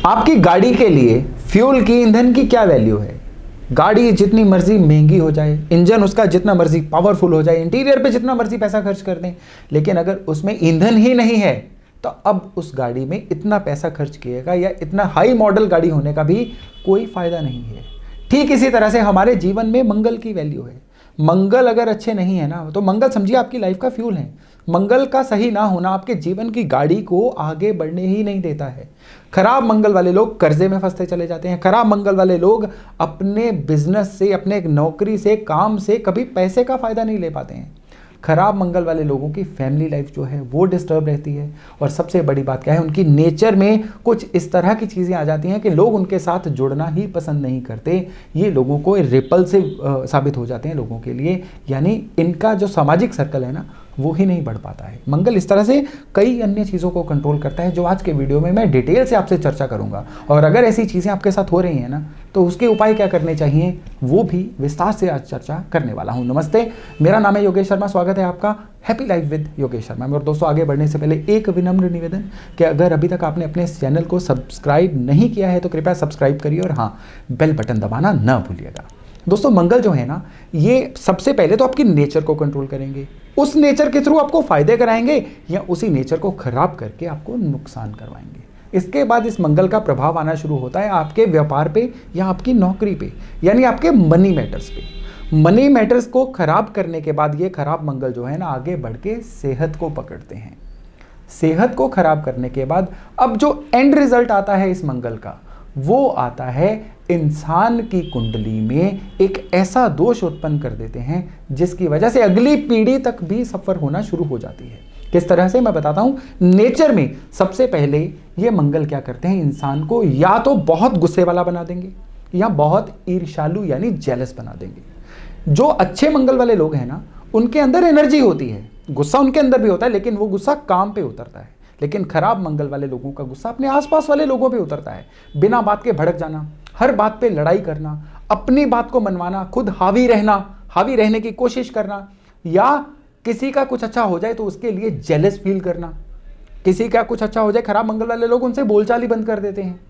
आपकी गाड़ी के लिए फ्यूल की, ईंधन की क्या वैल्यू है? गाड़ी जितनी मर्जी महंगी हो जाए, इंजन उसका जितना मर्जी पावरफुल हो जाए, इंटीरियर पे जितना मर्जी पैसा खर्च कर दें, लेकिन अगर उसमें ईंधन ही नहीं है तो अब उस गाड़ी में इतना पैसा खर्च किएगा या इतना हाई मॉडल गाड़ी होने का भी कोई फायदा नहीं है। ठीक इसी तरह से हमारे जीवन में मंगल की वैल्यू है। मंगल अगर अच्छे नहीं है ना, तो मंगल समझिए आपकी लाइफ का फ्यूल है। मंगल का सही ना होना आपके जीवन की गाड़ी को आगे बढ़ने ही नहीं देता है। खराब मंगल वाले लोग कर्जे में फंसते चले जाते हैं। खराब मंगल वाले लोग अपने बिजनेस से, अपने नौकरी से, काम से कभी पैसे का फायदा नहीं ले पाते हैं। खराब मंगल वाले लोगों की फैमिली लाइफ जो है वो डिस्टर्ब रहती है। और सबसे बड़ी बात क्या है, उनकी नेचर में कुछ इस तरह की चीज़ें आ जाती हैं कि लोग उनके साथ जुड़ना ही पसंद नहीं करते। ये लोगों को रिपल्सिव साबित हो जाते हैं लोगों के लिए, यानी इनका जो सामाजिक सर्कल है ना वो ही नहीं बढ़ पाता है। मंगल इस तरह से कई अन्य चीज़ों को कंट्रोल करता है, जो आज के वीडियो में मैं डिटेल से आपसे चर्चा करूंगा। और अगर ऐसी चीज़ें आपके साथ हो रही हैं ना, तो उसके उपाय क्या करने चाहिए वो भी विस्तार से आज चर्चा करने वाला हूं। नमस्ते, मेरा नाम है योगेश शर्मा। स्वागत है आपका happy life with Yogesh Sharma में। और दोस्तों, आगे बढ़ने से पहले एक विनम्र निवेदन कि अगर अभी तक आपने अपने इस चैनल को सब्सक्राइब नहीं किया है तो कृपया सब्सक्राइब करिए और हाँ, बेल बटन दबाना ना भूलिएगा। दोस्तों, मंगल जो है ना, ये सबसे पहले तो आपकी नेचर को कंट्रोल करेंगे। उस नेचर के थ्रू आपको फायदे कराएंगे या उसी नेचर को खराब करके आपको नुकसान करवाएंगे। इसके बाद इस मंगल का प्रभाव आना शुरू होता है आपके व्यापार पे या आपकी नौकरी पे, यानी आपके मनी मैटर्स पे। मनी मैटर्स को खराब करने के बाद ये खराब मंगल जो है ना, आगे बढ़ के सेहत को पकड़ते हैं। सेहत को खराब करने के बाद अब जो एंड रिजल्ट आता है इस मंगल का, वो आता है इंसान की कुंडली में एक ऐसा दोष उत्पन्न कर देते हैं जिसकी वजह से अगली पीढ़ी तक भी सफर होना शुरू हो जाती है। किस तरह से, मैं बताता हूं। नेचर में सबसे पहले ये मंगल क्या करते हैं, इंसान को या तो बहुत गुस्से वाला बना देंगे या बहुत ईर्ष्यालु यानी जेलस बना देंगे। जो अच्छे मंगल वाले लोग हैं ना, उनके अंदर एनर्जी होती है, गुस्सा उनके अंदर भी होता है, लेकिन वो गुस्सा काम पे उतरता है। लेकिन खराब मंगल वाले लोगों का गुस्सा अपने आसपास वाले लोगों पे उतरता है। बिना बात के भड़क जाना, हर बात पे लड़ाई करना, अपनी बात को मनवाना, खुद हावी रहना, हावी रहने की कोशिश करना, या किसी का कुछ अच्छा हो जाए तो उसके लिए जेलस फील करना। किसी का कुछ अच्छा हो जाए, खराब मंगल वाले लोग उनसे बोलचाल ही बंद कर देते हैं।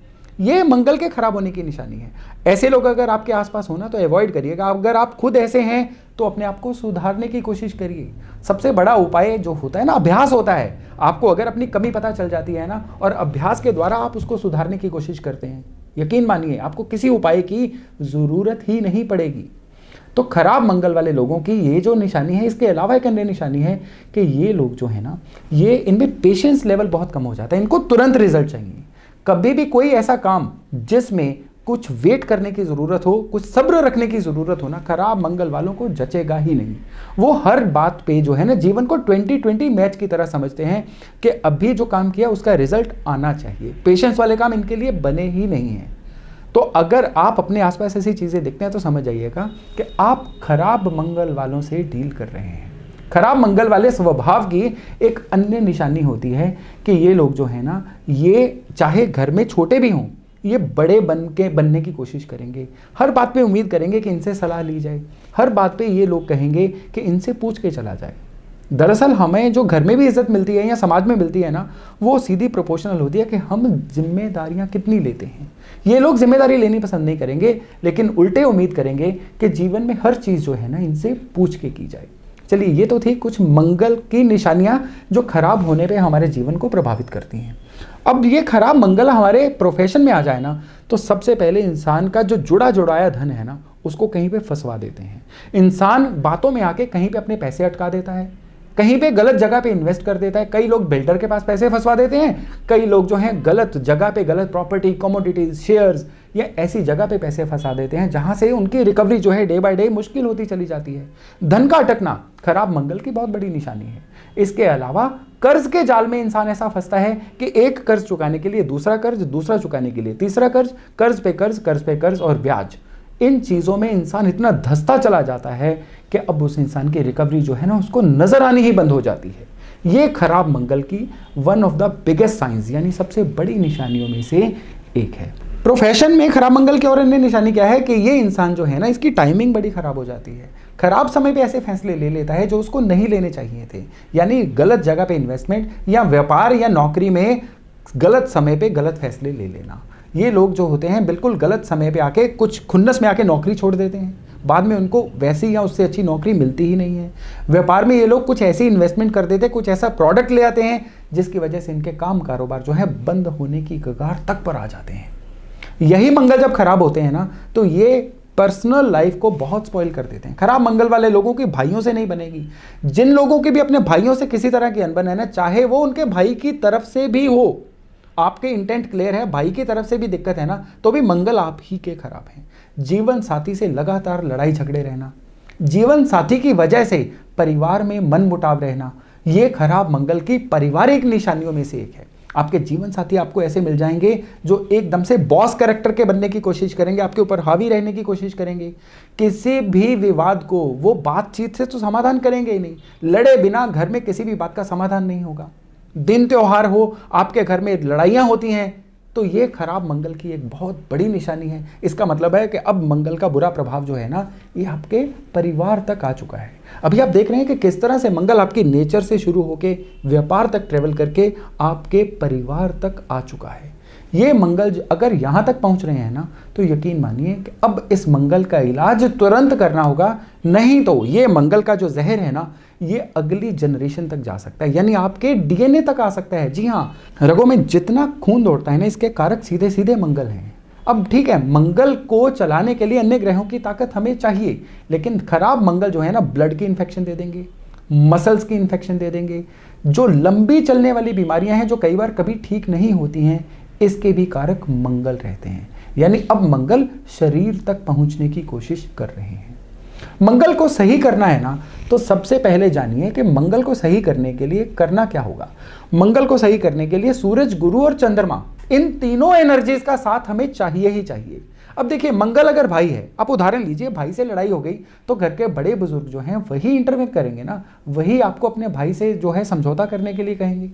ये मंगल के खराब होने की निशानी है। ऐसे लोग अगर आपके आसपास होना तो अवॉइड करिएगा। अगर आप खुद ऐसे हैं तो अपने आप को सुधारने की कोशिश करिए। सबसे बड़ा उपाय जो होता है ना, अभ्यास होता है। आपको अगर अपनी कमी पता चल जाती है ना, और अभ्यास के द्वारा आप उसको सुधारने की कोशिश करते हैं, यकीन मानिए आपको किसी उपाय की जरूरत ही नहीं पड़ेगी। तो खराब मंगल वाले लोगों की ये जो निशानी है, इसके अलावा एक अन्य निशानी है कि ये लोग जो है ना, ये इनमें पेशेंस लेवल बहुत कम हो जाता है। इनको तुरंत रिजल्ट चाहिए। कभी भी कोई ऐसा काम जिसमें कुछ वेट करने की ज़रूरत हो, कुछ सब्र रखने की ज़रूरत हो ना, खराब मंगल वालों को जचेगा ही नहीं। वो हर बात पे जो है ना, जीवन को 20-20 मैच की तरह समझते हैं कि अभी जो काम किया उसका रिजल्ट आना चाहिए। पेशेंस वाले काम इनके लिए बने ही नहीं हैं। तो अगर आप अपने आसपास ऐसी चीज़ें देखते हैं तो समझ जाइएगा कि आप खराब मंगल वालों से डील कर रहे हैं। खराब मंगल वाले स्वभाव की एक अन्य निशानी होती है कि ये लोग जो है ना, ये चाहे घर में छोटे भी हों, ये बड़े बनने की कोशिश करेंगे। हर बात पे उम्मीद करेंगे कि इनसे सलाह ली जाए। हर बात पे ये लोग कहेंगे कि इनसे पूछ के चला जाए। दरअसल हमें जो घर में भी इज्जत मिलती है या समाज में मिलती है ना, वो सीधी प्रोपोर्शनल होती है कि हम जिम्मेदारियां कितनी लेते हैं। ये लोग जिम्मेदारी लेनी पसंद नहीं करेंगे, लेकिन उल्टे उम्मीद करेंगे कि जीवन में हर चीज़ जो है ना, इनसे पूछ के की जाए। चलिए, ये तो थी कुछ मंगल की निशानियां जो खराब होने पे हमारे जीवन को प्रभावित करती हैं। अब ये खराब मंगल हमारे प्रोफेशन में आ जाए ना, तो सबसे पहले इंसान का जो जुड़ा जुड़ाया धन है ना, उसको कहीं पे फंसवा देते हैं। इंसान बातों में आके कहीं पे अपने पैसे अटका देता है, कहीं पे गलत जगह पे इन्वेस्ट कर देता है। कई लोग बिल्डर के पास पैसे फंसवा देते हैं, कई लोग जो हैं गलत जगह पे गलत प्रॉपर्टी, कमोडिटीज, शेयर्स या ऐसी जगह पे पैसे फंसा देते हैं जहां से उनकी रिकवरी जो है डे बाय डे मुश्किल होती चली जाती है। धन का अटकना खराब मंगल की बहुत बड़ी निशानी है। इसके अलावा कर्ज के जाल में इंसान ऐसा फंसता है कि एक कर्ज चुकाने के लिए दूसरा कर्ज, दूसरा चुकाने के लिए तीसरा कर्ज, कर्ज पे कर्ज, कर्ज पे कर्ज और ब्याज। इन चीज़ों में इंसान इतना धंसता चला जाता है कि अब उस इंसान की रिकवरी जो है ना, उसको नजर आनी ही बंद हो जाती है। ये खराब मंगल की one of the biggest science यानी सबसे बड़ी निशानियों में से एक है। प्रोफेशन में खराब मंगल की और अन्य निशानी क्या है कि ये इंसान जो है ना, इसकी टाइमिंग बड़ी खराब हो जाती है। खराब समय पे ऐसे फैसले ले लेता है जो उसको नहीं लेने चाहिए थे, यानी गलत जगह पे इन्वेस्टमेंट या व्यापार या नौकरी में गलत समय पे गलत फैसले ले लेना। ये लोग जो होते हैं बिल्कुल गलत समय पे आके कुछ खुन्नस में आके नौकरी छोड़ देते हैं, बाद में उनको वैसी या उससे अच्छी नौकरी मिलती ही नहीं है। व्यापार में ये लोग कुछ ऐसी इन्वेस्टमेंट कर देते हैं, कुछ ऐसा प्रोडक्ट ले आते हैं जिसकी वजह से इनके काम कारोबार जो है बंद होने की कगार तक पर आ जाते हैं। यही मंगल जब खराब होते हैं ना, तो ये पर्सनल लाइफ को बहुत स्पॉइल कर देते हैं। खराब मंगल वाले लोगों की भाइयों से नहीं बनेगी। जिन लोगों की भी अपने भाइयों से किसी तरह की अनबन है ना, चाहे वो उनके भाई की तरफ से भी हो, आपके इंटेंट क्लियर है, भाई की तरफ से भी दिक्कत है ना, तो भी मंगल आप ही के खराब हैं। जीवन साथी से लगातार लड़ाई झगड़े रहना, जीवन साथी की वजह से परिवार में मनमुटाव रहना, ये खराब मंगल की पारिवारिक निशानियों में से एक है। आपके जीवन साथी आपको ऐसे मिल जाएंगे जो एकदम से बॉस कैरेक्टर के बनने की कोशिश करेंगे, आपके ऊपर हावी रहने की कोशिश करेंगे। किसी भी विवाद को वो बातचीत से तो समाधान करेंगे ही नहीं, लड़े बिना घर में किसी भी बात का समाधान नहीं होगा। दिन त्योहार हो, आपके घर में लड़ाइयाँ होती हैं, तो ये खराब मंगल की एक बहुत बड़ी निशानी है। इसका मतलब है कि अब मंगल का बुरा प्रभाव जो है ना, ये आपके परिवार तक आ चुका है। अभी आप देख रहे हैं कि किस तरह से मंगल आपकी नेचर से शुरू होकर व्यापार तक ट्रेवल करके आपके परिवार तक आ चुका है। ये मंगल अगर यहाँ तक पहुँच रहे हैं ना, तो यकीन मानिए कि अब इस मंगल का इलाज तुरंत करना होगा, नहीं तो ये मंगल का जो जहर है ना, ये अगली जनरेशन तक जा सकता है, यानी आपके डीएनए तक आ सकता है। जी हाँ, रगों में जितना खून दौड़ता है ना, इसके कारक सीधे सीधे मंगल हैं। अब ठीक है, मंगल को चलाने के लिए अन्य ग्रहों की ताकत हमें चाहिए, लेकिन खराब मंगल जो है ना, ब्लड की इन्फेक्शन दे देंगे, मसल्स की इन्फेक्शन दे देंगे, जो लंबी चलने वाली बीमारियां हैं जो कई बार कभी ठीक नहीं होती हैं, इसके भी कारक मंगल रहते हैं। यानी अब मंगल शरीर तक पहुंचने की कोशिश कर रहे हैं। मंगल को सही करना है ना, तो सबसे पहले जानिए कि मंगल को सही करने के लिए करना क्या होगा। मंगल को सही करने के लिए सूरज, गुरु और चंद्रमा, इन तीनों एनर्जीज का साथ हमें चाहिए ही चाहिए। अब देखिए, मंगल अगर भाई है, आप उदाहरण लीजिए, भाई से लड़ाई हो गई तो घर के बड़े बुजुर्ग जो हैं वही इंटरवेन करेंगे ना, वही आपको अपने भाई से जो है समझौता करने के लिए कहेंगे।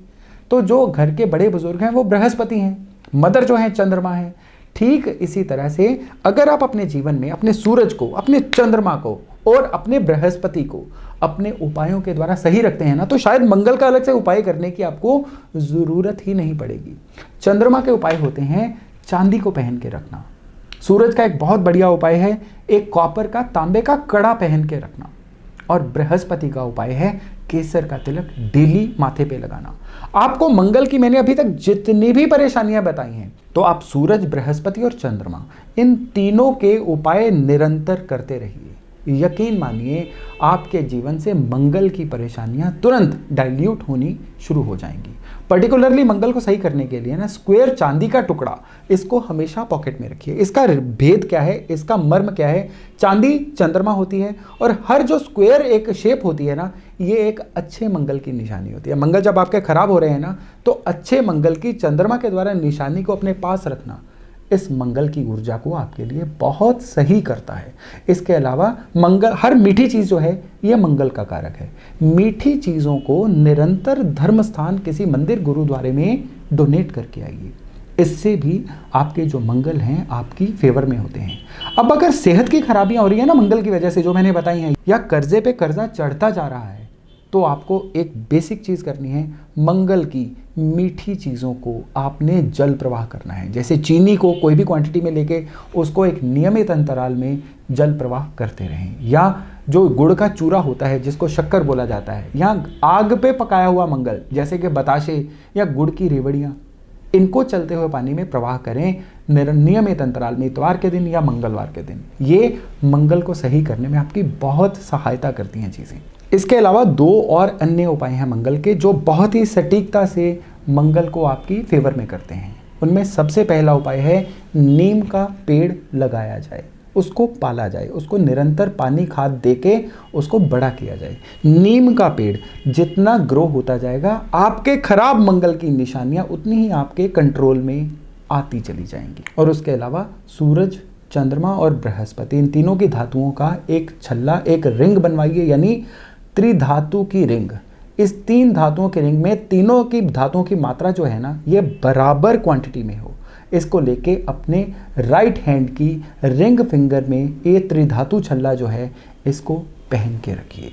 तो जो घर के बड़े बुजुर्ग हैं वो बृहस्पति हैं, मदर जो है चंद्रमा है। ठीक इसी तरह से अगर आप अपने जीवन में अपने सूरज को, अपने चंद्रमा को और अपने बृहस्पति को अपने उपायों के द्वारा सही रखते हैं ना, तो शायद मंगल का अलग से उपाय करने की आपको जरूरत ही नहीं पड़ेगी। चंद्रमा के उपाय होते हैं चांदी को पहन के रखना, सूरज का एक बहुत बढ़िया उपाय है एक कॉपर का, तांबे का कड़ा पहन के रखना, और बृहस्पति का उपाय है केसर का तिलक डेली माथे पे लगाना। आपको मंगल की मैंने अभी तक जितनी भी परेशानियां बताई हैं, तो आप सूरज, बृहस्पति और चंद्रमा, इन तीनों के उपाय निरंतर करते रहिए। यकीन मानिए आपके जीवन से मंगल की परेशानियां तुरंत डाइल्यूट होनी शुरू हो जाएंगी। पर्टिकुलरली मंगल को सही करने के लिए ना, स्क्वायर चांदी का टुकड़ा, इसको हमेशा पॉकेट में रखिए। इसका भेद क्या है, इसका मर्म क्या है? चांदी चंद्रमा होती है, और हर जो स्क्वायर एक शेप होती है ना, ये एक अच्छे मंगल की निशानी होती है। मंगल जब आपके खराब हो रहे हैं ना, तो अच्छे मंगल की चंद्रमा के द्वारा निशानी को अपने पास रखना इस मंगल की ऊर्जा को आपके लिए बहुत सही करता है। इसके अलावा मंगल, हर मीठी चीज़ जो है ये मंगल का कारक है। मीठी चीज़ों को निरंतर धर्म स्थान, किसी मंदिर, गुरुद्वारे में डोनेट करके आइए। इससे भी आपके जो मंगल हैं आपकी फेवर में होते हैं। अब अगर सेहत की खराबियां हो रही है ना मंगल की वजह से, जो मैंने बताई हैं, या कर्जे पे कर्जा चढ़ता जा रहा है, तो आपको एक बेसिक चीज़ करनी है। मंगल की मीठी चीज़ों को आपने जल प्रवाह करना है। जैसे चीनी को कोई भी क्वांटिटी में लेके उसको एक नियमित अंतराल में जल प्रवाह करते रहें। या जो गुड़ का चूरा होता है जिसको शक्कर बोला जाता है, या आग पे पकाया हुआ मंगल जैसे कि बताशे या गुड़ की रेवड़ियाँ, इनको चलते हुए पानी में प्रवाह करें नियमित अंतराल में, इतवार के दिन या मंगलवार के दिन। ये मंगल को सही करने में आपकी बहुत सहायता करती हैं चीज़ें। इसके अलावा दो और अन्य उपाय हैं मंगल के, जो बहुत ही सटीकता से मंगल को आपकी फेवर में करते हैं। उनमें सबसे पहला उपाय है नीम का पेड़ लगाया जाए, उसको पाला जाए, उसको निरंतर पानी खाद देके उसको बड़ा किया जाए। नीम का पेड़ जितना ग्रो होता जाएगा, आपके खराब मंगल की निशानियां उतनी ही आपके कंट्रोल में आती चली जाएंगी। और उसके अलावा सूरज, चंद्रमा और बृहस्पति, इन तीनों की धातुओं का एक छल्ला, एक रिंग बनवाइए, यानी त्रिधातु की रिंग। इस तीन धातुओं के रिंग में तीनों की धातुओं की मात्रा जो है ना, ये बराबर क्वांटिटी में हो। इसको लेके अपने राइट हैंड की रिंग फिंगर में ये त्रिधातु छल्ला जो है इसको पहन के रखिए।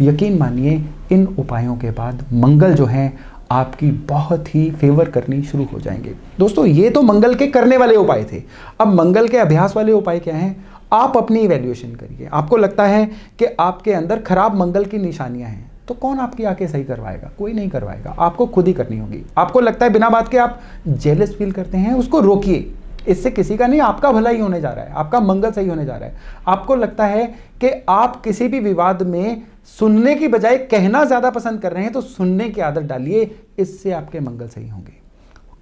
यकीन मानिए इन उपायों के बाद मंगल जो है आपकी बहुत ही फेवर करनी शुरू हो जाएंगे। दोस्तों ये तो मंगल के करने वाले उपाय थे। अब मंगल के अभ्यास वाले उपाय क्या हैं? आप अपनी इवैल्यूएशन करिए। आपको लगता है कि आपके अंदर खराब मंगल की निशानियां हैं, तो कौन आपकी आंखें सही करवाएगा? कोई नहीं करवाएगा, आपको खुद ही करनी होगी। आपको लगता है बिना बात के आप जेलस फील करते हैं, उसको रोकिए। इससे किसी का नहीं, आपका भला ही होने जा रहा है, आपका मंगल सही होने जा रहा है। आपको लगता है कि आप किसी भी विवाद में सुनने की बजाय कहना ज्यादा पसंद कर रहे हैं, तो सुनने की आदत डालिए, इससे आपके मंगल सही होंगे।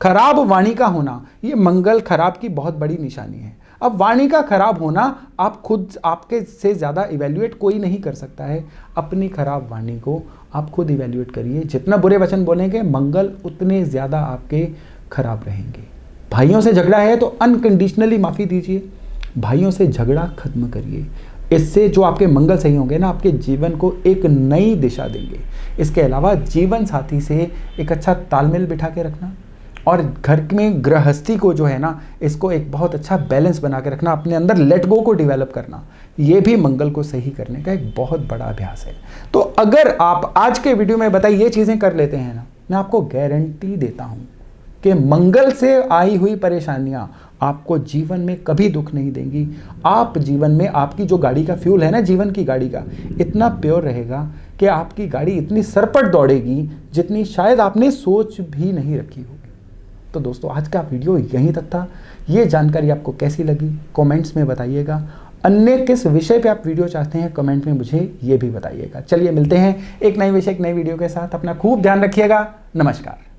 खराब वाणी का होना, ये मंगल खराब की बहुत बड़ी निशानी है। अब वाणी का खराब होना आप खुद, आपके से ज्यादा इवैल्यूएट कोई नहीं कर सकता है। अपनी खराब वाणी को आप खुद इवैल्यूएट करिए। जितना बुरे वचन बोलेंगे मंगल उतने ज्यादा आपके खराब रहेंगे। भाइयों से झगड़ा है तो अनकंडीशनली माफी दीजिए, भाइयों से झगड़ा खत्म करिए। इससे जो आपके मंगल सही होंगे ना, आपके जीवन को एक नई दिशा देंगे। इसके अलावा जीवन साथी से एक अच्छा तालमेल बिठा के रखना, और घर में गृहस्थी को जो है ना, इसको एक बहुत अच्छा बैलेंस बना के रखना, अपने अंदर लेट गो को डेवलप करना, ये भी मंगल को सही करने का एक बहुत बड़ा अभ्यास है। तो अगर आप आज के वीडियो में बताइए ये चीज़ें कर लेते हैं ना, मैं आपको गारंटी देता हूँ कि मंगल से आई हुई परेशानियां आपको जीवन में कभी दुख नहीं देंगी। आप जीवन में, आपकी जो गाड़ी का फ्यूल है ना, जीवन की गाड़ी का, इतना प्योर रहेगा कि आपकी गाड़ी इतनी सरपट दौड़ेगी जितनी शायद आपने सोच भी नहीं रखी होगी। तो दोस्तों आज का वीडियो यहीं तक था। ये जानकारी आपको कैसी लगी कमेंट्स में बताइएगा। अन्य किस विषय पे आप वीडियो चाहते हैं कमेंट में मुझे ये भी बताइएगा। चलिए मिलते हैं एक नए विषय, एक नई वीडियो के साथ। अपना खूब ध्यान रखिएगा। नमस्कार।